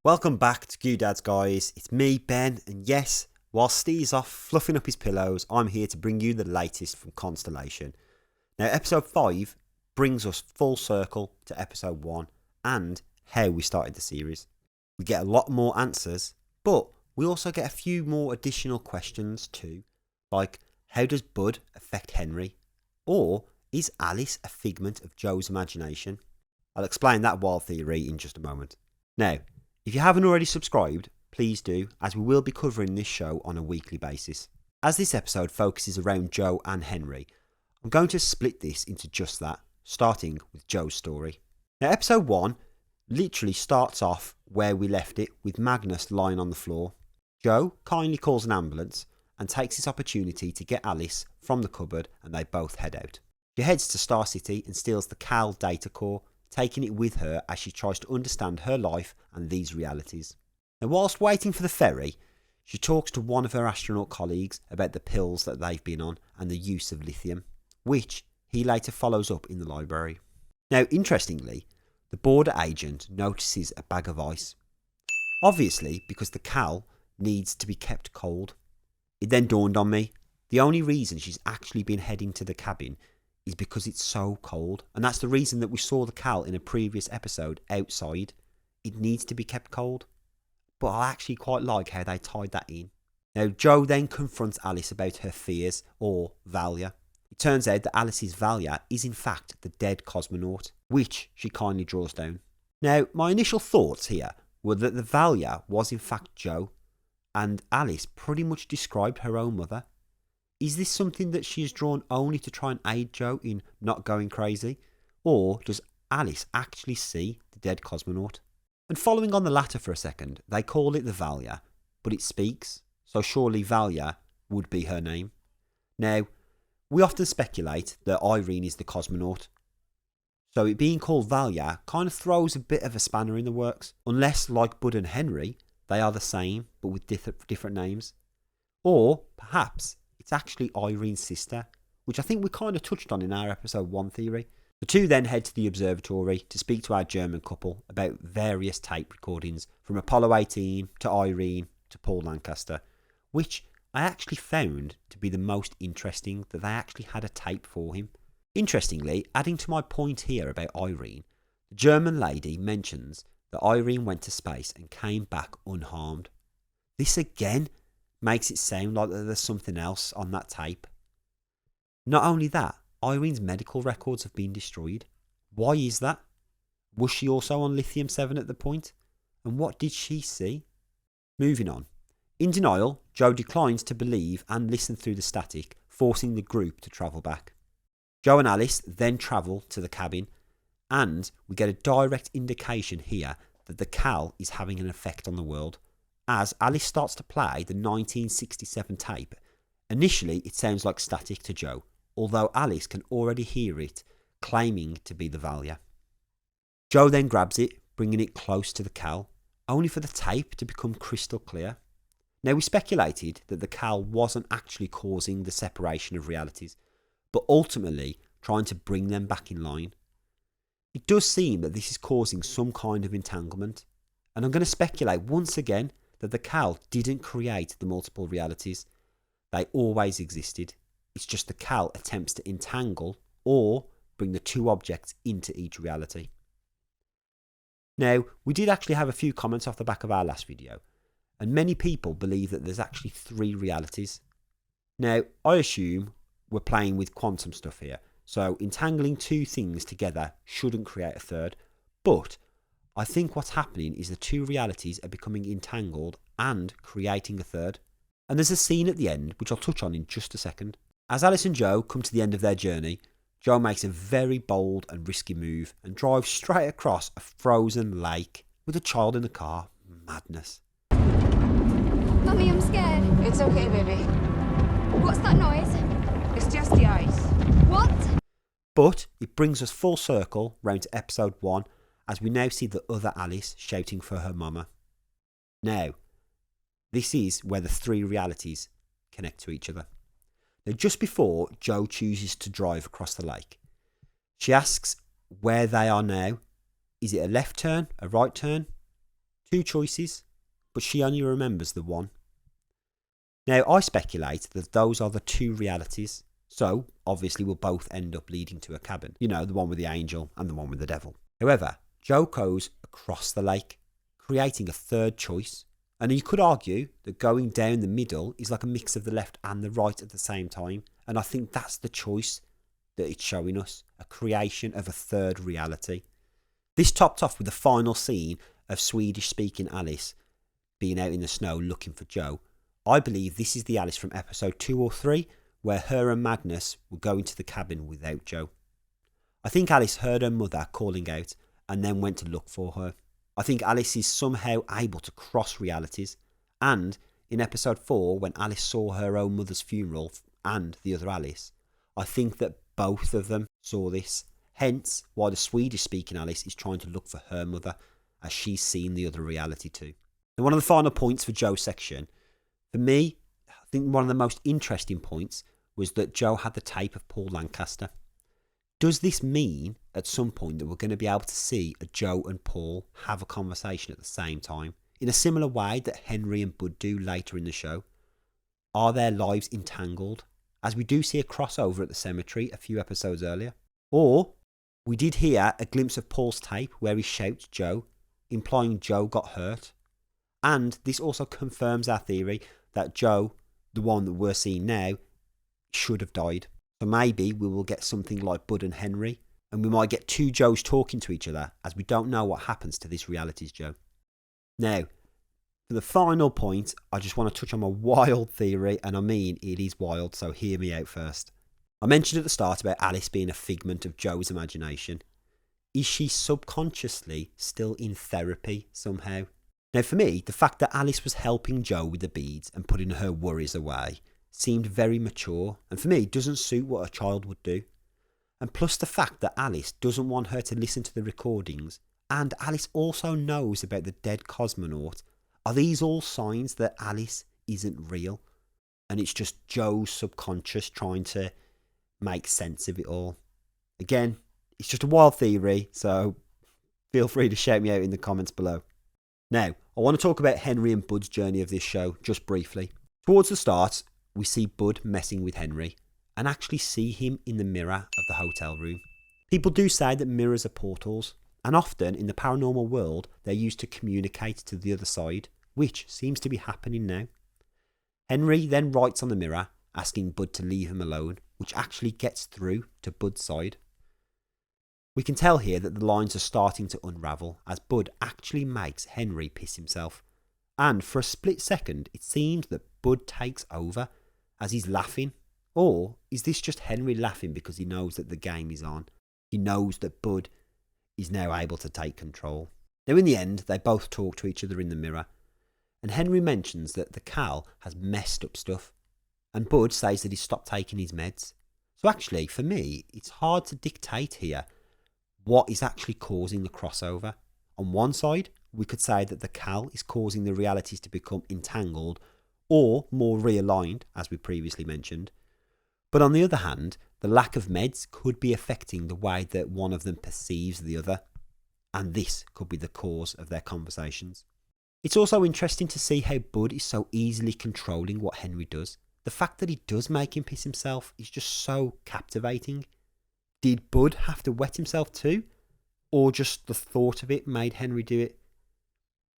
Welcome back to Goodads, guys. It's me, Ben, and yes, while Steve's off fluffing up his pillows, I'm here to bring you the latest from Constellation. Now, episode 5 brings us full circle to episode 1 and how we started the series. We get a lot more answers, but we also get a few more additional questions too, like how does Bud affect Henry? Or is Alice a figment of Joe's imagination? I'll explain that wild theory in just a moment. Now, if you haven't already subscribed, please do, as we will be covering this show on a weekly basis. As this episode focuses around Joe and Henry, I'm going to split this into just that, starting with Joe's story. Now, episode 1 literally starts off where we left it, with Magnus lying on the floor. Joe kindly calls an ambulance and takes this opportunity to get Alice from the cupboard, and they both head out. She heads to Star City and steals the Cal data core, taking it with her as she tries to understand her life and these realities. Now, whilst waiting for the ferry, she talks to one of her astronaut colleagues about the pills that they've been on and the use of lithium, which he later follows up in the library. Now, interestingly, the border agent notices a bag of ice. Obviously, because the Cal needs to be kept cold. It then dawned on me, the only reason she's actually been heading to the cabin is because it's so cold, and that's the reason that we saw the Cal in a previous episode outside. It needs to be kept cold. But I actually quite like how they tied that in. Now, Joe then confronts Alice about her fears, or Valia. It turns out that Alice's Valia is in fact the dead cosmonaut, which she kindly draws down. Now, my initial thoughts here were that the Valia was in fact Joe, and Alice pretty much described her own mother. Is this something that she has drawn only to try and aid Joe in not going crazy? Or does Alice actually see the dead cosmonaut? And following on the latter for a second, they call it the Valia, but it speaks, so surely Valia would be her name. Now, we often speculate that Irene is the cosmonaut, so it being called Valia kind of throws a bit of a spanner in the works, unless, like Bud and Henry, they are the same, but with different names. Or, perhaps, it's actually Irene's sister, which I think we kind of touched on in our episode 1 theory. The two then head to the observatory to speak to our German couple about various tape recordings from Apollo 18 to Irene to Paul Lancaster, which I actually found to be the most interesting, that they actually had a tape for him. Interestingly, adding to my point here about Irene, the German lady mentions that Irene went to space and came back unharmed. This again makes it sound like there's something else on that tape. Not only that, Irene's medical records have been destroyed. Why is that? Was she also on lithium-7 at the point? And what did she see? Moving on. In denial, Joe declines to believe and listen through the static, forcing the group to travel back. Joe and Alice then travel to the cabin, and we get a direct indication here that the Cal is having an effect on the world. As Alice starts to play the 1967 tape, initially it sounds like static to Joe, although Alice can already hear it, claiming to be the Valia. Joe then grabs it, bringing it close to the Cal, only for the tape to become crystal clear. Now, we speculated that the Cal wasn't actually causing the separation of realities, but ultimately trying to bring them back in line. It does seem that this is causing some kind of entanglement, and I'm going to speculate once again that the Cal didn't create the multiple realities. They always existed. It's just the Cal attempts to entangle or bring the two objects into each reality. Now, we did actually have a few comments off the back of our last video, and many people believe that there's actually 3 realities. Now, I assume we're playing with quantum stuff here, so entangling 2 things together shouldn't create a third, but I think what's happening is the 2 realities are becoming entangled and creating a third. And there's a scene at the end, which I'll touch on in just a second. As Alice and Joe come to the end of their journey, Joe makes a very bold and risky move and drives straight across a frozen lake with a child in the car. Madness. Mummy, I'm scared. It's okay, baby. What's that noise? It's just the ice. What? But it brings us full circle round to episode 1, as we now see the other Alice shouting for her mama. Now, this is where the 3 realities connect to each other. Now, just before Jo chooses to drive across the lake, she asks where they are now. Is it a left turn, a right turn? Two choices, but she only remembers the one. Now, I speculate that those are the two realities, so obviously will both end up leading to a cabin. You know, the one with the angel and the one with the devil. However, Jo goes across the lake, creating a third choice. And you could argue that going down the middle is like a mix of the left and the right at the same time. And I think that's the choice that it's showing us, a creation of a third reality. This topped off with the final scene of Swedish-speaking Alice being out in the snow looking for Jo. I believe this is the Alice from episode 2 or 3, where her and Magnus were going to the cabin without Jo. I think Alice heard her mother calling out and then went to look for her. I think Alice is somehow able to cross realities, and in episode 4, when Alice saw her own mother's funeral and the other Alice, I think that both of them saw this, hence why the Swedish-speaking Alice is trying to look for her mother, as she's seen the other reality too. And one of the final points for Jo's section, for me, I think one of the most interesting points was that Jo had the tape of Paul Lancaster. Does this mean at some point that we're going to be able to see a Jo and Paul have a conversation at the same time, in a similar way that Henry and Bud do later in the show? Are their lives entangled, as we do see a crossover at the cemetery a few episodes earlier? Or we did hear a glimpse of Paul's tape where he shouts Jo, implying Jo got hurt. And this also confirms our theory that Jo, the one that we're seeing now, should have died. So maybe we will get something like Bud and Henry, and we might get two Joes talking to each other, as we don't know what happens to this reality's Jo. Now, for the final point, I just want to touch on my wild theory, and I mean it is wild, so hear me out first. I mentioned at the start about Alice being a figment of Jo's imagination. Is she subconsciously still in therapy somehow? Now for me, the fact that Alice was helping Jo with the beads and putting her worries away seemed very mature, and for me doesn't suit what a child would do. And plus the fact that Alice doesn't want her to listen to the recordings, and Alice also knows about the dead cosmonaut. Are these all signs that Alice isn't real, and it's just Jo's subconscious trying to make sense of it all? Again, it's just a wild theory, so feel free to shout me out in the comments below. Now, I want to talk about Henry and Bud's journey of this show, just briefly. Towards the start, we see Bud messing with Henry, and actually see him in the mirror of the hotel room. People do say that mirrors are portals, and often in the paranormal world, they're used to communicate to the other side, which seems to be happening now. Henry then writes on the mirror, asking Bud to leave him alone, which actually gets through to Bud's side. We can tell here that the lines are starting to unravel, as Bud actually makes Henry piss himself. And for a split second, it seems that Bud takes over, as he's laughing. Or is this just Henry laughing because he knows that the game is on? He knows that Bud is now able to take control. Now in the end, they both talk to each other in the mirror, and Henry mentions that the Cal has messed up stuff, and Bud says that he's stopped taking his meds. So actually, for me, it's hard to dictate here what is actually causing the crossover. On one side, we could say that the Cal is causing the realities to become entangled or more realigned, as we previously mentioned. But on the other hand, the lack of meds could be affecting the way that one of them perceives the other, and this could be the cause of their conversations. It's also interesting to see how Bud is so easily controlling what Henry does. The fact that he does make him piss himself is just so captivating. Did Bud have to wet himself too? Or just the thought of it made Henry do it?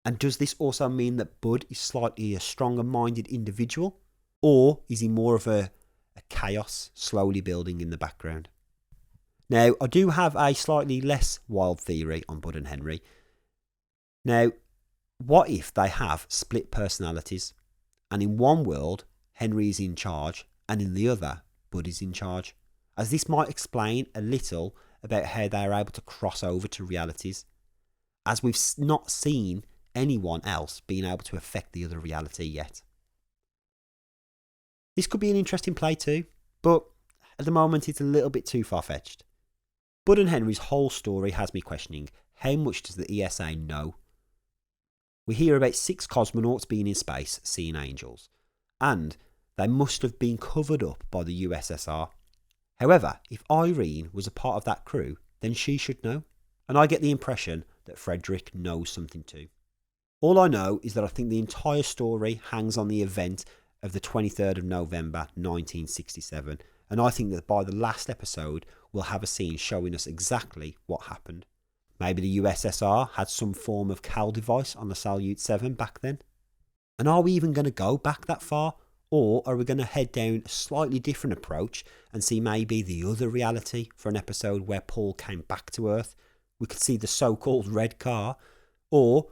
And does this also mean that Bud is slightly a stronger-minded individual? Or is he more of a chaos slowly building in the background? Now, I do have a slightly less wild theory on Bud and Henry. Now, what if they have split personalities, and in one world, Henry is in charge, and in the other, Bud is in charge? As this might explain a little about how they are able to cross over to realities, as we've not seen anyone else being able to affect the other reality yet. This could be an interesting play too, but at the moment it's a little bit too far-fetched. Bud and Henry's whole story has me questioning, how much does the ESA know? We hear about 6 cosmonauts being in space seeing angels, and They must have been covered up by the USSR. However, if Irene was a part of that crew, then she should know. And I get the impression that Frederick knows something too. All I know is that I think the entire story hangs on the event of the 23rd of November 1967, and I think that by the last episode we'll have a scene showing us exactly what happened. Maybe the USSR had some form of CAL device on the Salyut 7 back then. And are we even going to go back that far? Or are we going to head down a slightly different approach and see maybe the other reality for an episode where Paul came back to Earth? We could see the so-called red car, or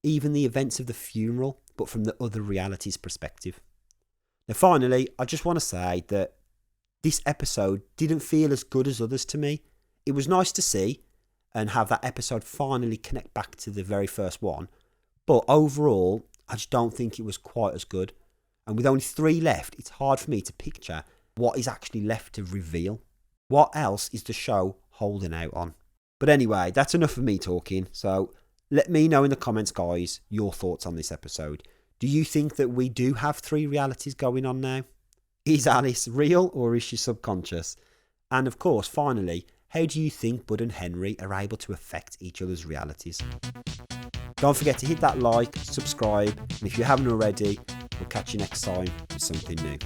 even the events of the funeral, but from the other reality's perspective. Now finally, I just want to say that this episode didn't feel as good as others to me. It was nice to see and have that episode finally connect back to the very first one, but overall, I just don't think it was quite as good. And with only 3 left, it's hard for me to picture what is actually left to reveal. What else is the show holding out on? But anyway, that's enough of me talking. So let me know in the comments, guys, your thoughts on this episode. Do you think that we do have 3 realities going on now? Is Alice real or is she subconscious? And of course, finally, how do you think Bud and Henry are able to affect each other's realities? Don't forget to hit that like, subscribe, and if you haven't already, we'll catch you next time with something new.